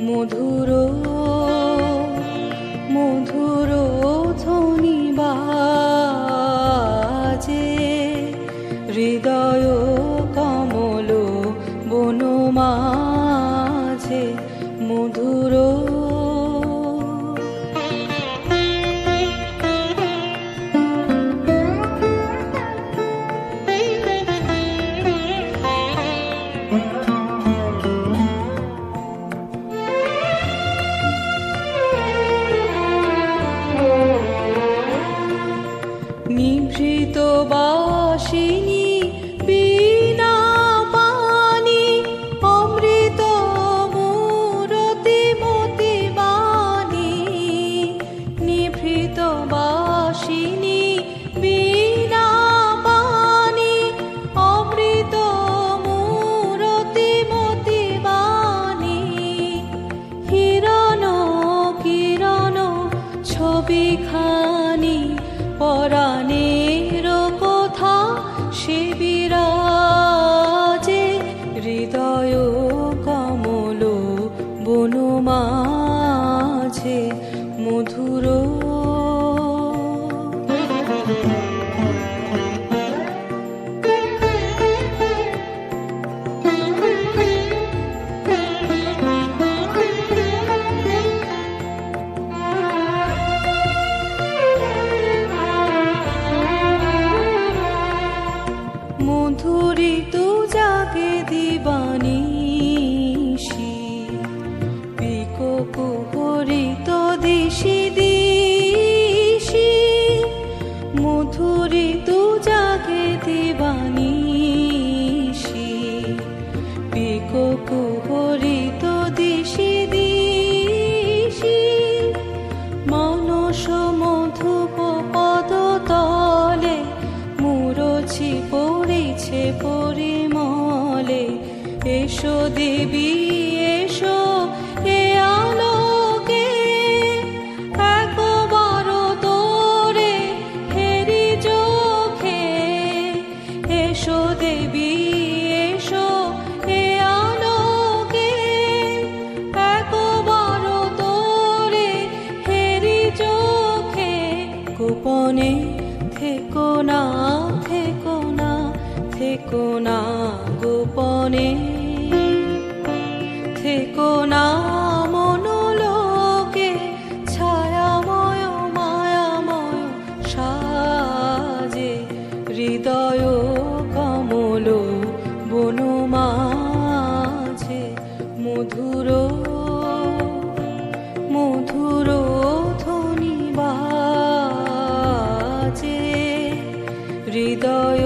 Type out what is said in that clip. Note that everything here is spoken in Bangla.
মধুর মধুর ধ্বনি বাজে, হৃদয় কমল বন মাঝে মধুর। নিভৃত বাসিনী বীণা পানি, অমৃত মূরতি মতি বাণী। নিভৃত বাসিনী বীণা পানি, অমৃত মূরতি মতি বাণী। হিরণ কিরণ ছবিখানি, পরাণের কথা সে বিরাজে, হৃদয় কমল বন মাঝে মধুর। মধুরিত জাগে দিবানিশি, পিকো কুহরিত দিশি দিশি। মধুরিত জাগে দিবানিশি, পিকো কুহরিত দিশি দিশি। মানস মধুপ পদতলে, মুরছি পড়েছে পরিমলে। এসো দেবী এসো এ আলোকে, একবার তোরে হেরি চোখে। এসো দেবী এসো এ আলোকে, একবার তোরে হেরি চোখে। গোপনে থেকো না থেকো না থেকো না, গোপনে থেকো না মনোলোকে। ছায়াময় মায়াময় সাজে, হৃদয় কমল বন মাঝে মধুর মধুর ধ্বনি বাজে, হৃদয়